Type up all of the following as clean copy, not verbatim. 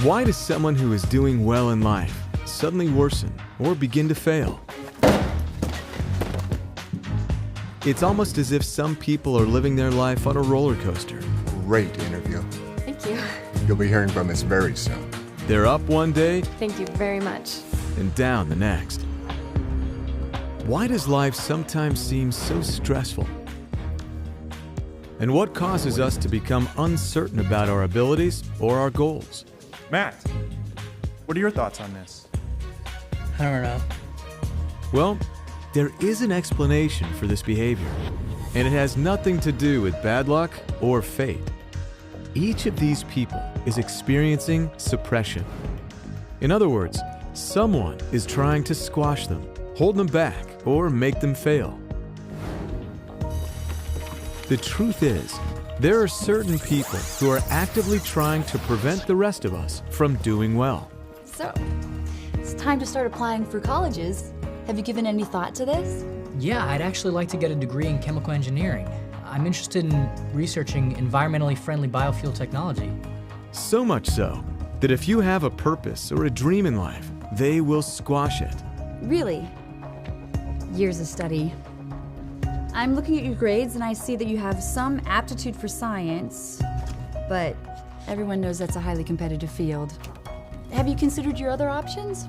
Why does someone who is doing well in life suddenly worsen or begin to fail? It's almost as if some people are living their life on a roller coaster. Great interview. Thank you. You'll be hearing from us very soon. They're up one day Thank you very much. and down the next. Why does life sometimes seem so stressful? And what causes us to become uncertain about our abilities or our goals? Matt, what are your thoughts on this? I don't know. Well, there is an explanation for this behavior, and it has nothing to do with bad luck or fate. Each of these people is experiencing suppression. In other words, someone is trying to squash them, hold them back, or make them fail. The truth is, there are certain people who are actively trying to prevent the rest of us from doing well. So, it's time to start applying for colleges. Have you given any thought to this? Yeah, I'd actually like to get a degree in chemical engineering. I'm interested in researching environmentally friendly biofuel technology. So much so that if you have a purpose or a dream in life, they will squash it. Really? Years of study. I'm looking at your grades and I see that you have some aptitude for science, but everyone knows that's a highly competitive field. Have you considered your other options?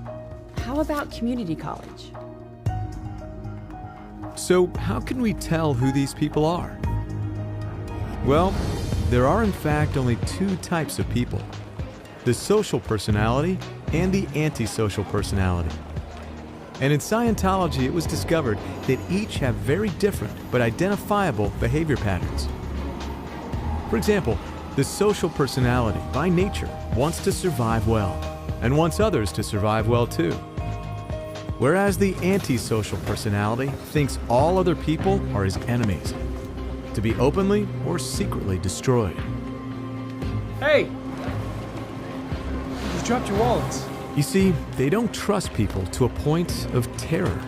How about community college? So how can we tell who these people are? Well, there are in fact only two types of people: the social personality and the antisocial personality. And in Scientology, it was discovered that each have very different but identifiable behavior patterns. For example, the social personality, by nature, wants to survive well and wants others to survive well too. Whereas the antisocial personality thinks all other people are his enemies, to be openly or secretly destroyed. Hey! You dropped your wallets. You see, they don't trust people to a point of terror.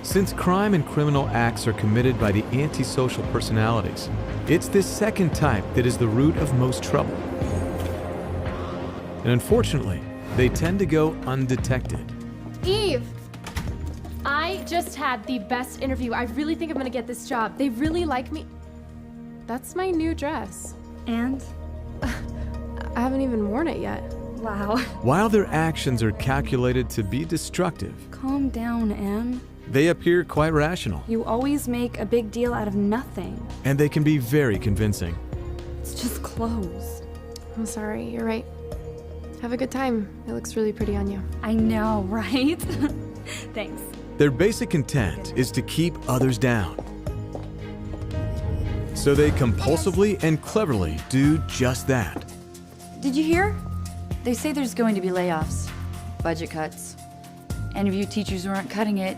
Since crime and criminal acts are committed by the antisocial personalities, it's this second type that is the root of most trouble. And unfortunately, they tend to go undetected. Eve! I just had the best interview. I really think I'm gonna get this job. They really like me. That's my new dress. And? I haven't even worn it yet. Wow. While their actions are calculated to be destructive, Calm down, Em. they appear quite rational, You always make a big deal out of nothing. and they can be very convincing. It's just clothes. I'm sorry, you're right. Have a good time. It looks really pretty on you. I know, right? Thanks. Their basic intent is to keep others down. So they compulsively and cleverly do just that. Did you hear? They say there's going to be layoffs, budget cuts. Any of you teachers who aren't cutting it.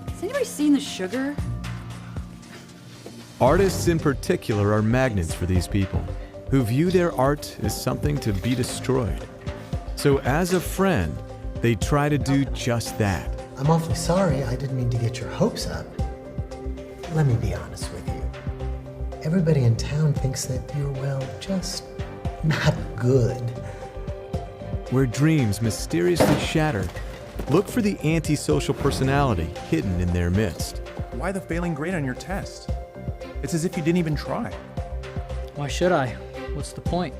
Has anybody seen the sugar? Artists in particular are magnets for these people, who view their art as something to be destroyed. So as a friend, they try to do just that. I'm awfully sorry, I didn't mean to get your hopes up. Let me be honest with you. Everybody in town thinks that you're, well, just not good. Where dreams mysteriously shatter, look for the antisocial personality hidden in their midst. Why the failing grade on your test? It's as if you didn't even try. Why should I? What's the point?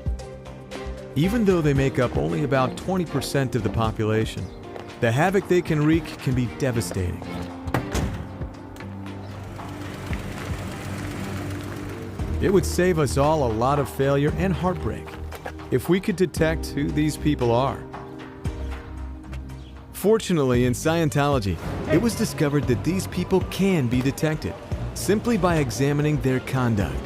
Even though they make up only about 20% of the population, the havoc they can wreak can be devastating. It would save us all a lot of failure and heartbreak if we could detect who these people are. Fortunately, in Scientology, it was discovered that these people can be detected simply by examining their conduct.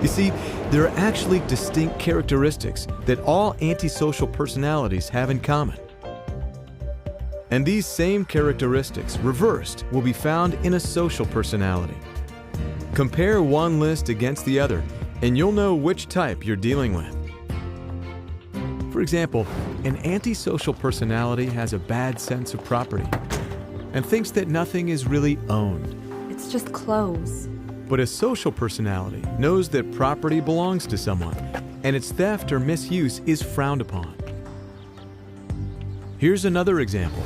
You see, there are actually distinct characteristics that all antisocial personalities have in common. And these same characteristics, reversed, will be found in a social personality. Compare one list against the other, and you'll know which type you're dealing with. For example, an antisocial personality has a bad sense of property and thinks that nothing is really owned. It's just clothes. But a social personality knows that property belongs to someone, and its theft or misuse is frowned upon. Here's another example.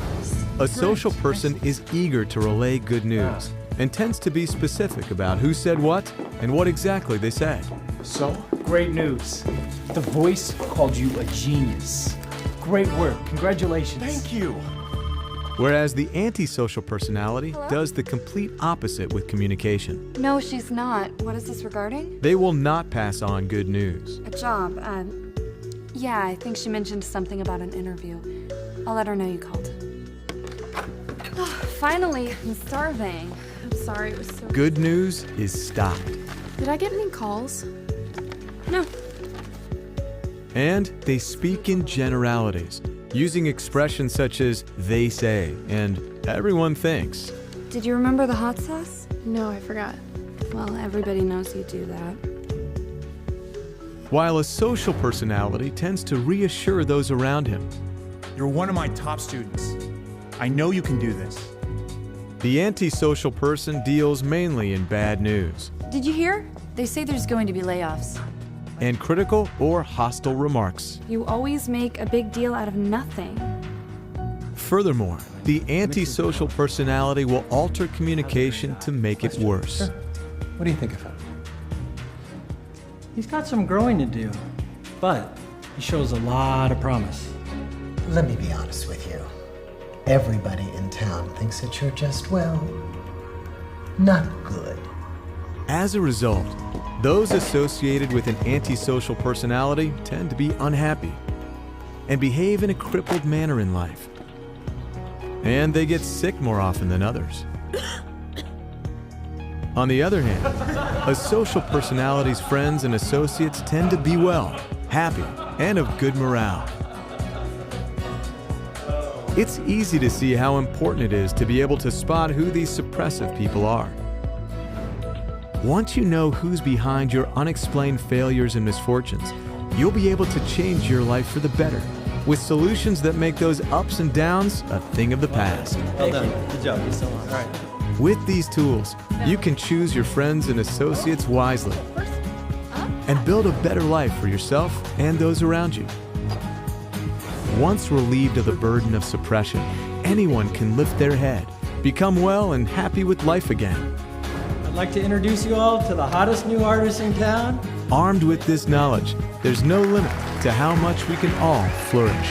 A social person is eager to relay good news and tends to be specific about who said what and what exactly they said. So, great news. The Voice called you a genius. Great work. Congratulations. Thank you. Whereas the antisocial personality does the complete opposite with communication. No, she's not. What is this regarding? They will not pass on good news. A job. Yeah, I think she mentioned something about an interview. I'll let her know you called. Oh, finally, I'm starving. I'm sorry, it was so... Good news is stopped. Did I get any calls? No. And they speak in generalities, using expressions such as they say and everyone thinks. Did you remember the hot sauce? No, I forgot. Well, everybody knows you do that. While a social personality tends to reassure those around him. You're one of my top students. I know you can do this. The antisocial person deals mainly in bad news Did you hear? They say there's going to be layoffs. and critical or hostile remarks. You always make a big deal out of nothing. Furthermore, the antisocial personality will alter communication to make it worse. What do you think of him? He's got some growing to do, but he shows a lot of promise. Let me be honest with you. Everybody in town thinks that you're just, well, not good. As a result, those associated with an antisocial personality tend to be unhappy and behave in a crippled manner in life. And they get sick more often than others. On the other hand, a social personality's friends and associates tend to be well, happy, and of good morale. It's easy to see how important it is to be able to spot who these suppressive people are. Once you know who's behind your unexplained failures and misfortunes, you'll be able to change your life for the better with solutions that make those ups and downs a thing of the past. Well done. Good job. You're so on. All right. With these tools, you can choose your friends and associates wisely and build a better life for yourself and those around you. Once relieved of the burden of suppression, anyone can lift their head, become well and happy with life again. I'd like to introduce you all to the hottest new artist in town. Armed with this knowledge, there's no limit to how much we can all flourish.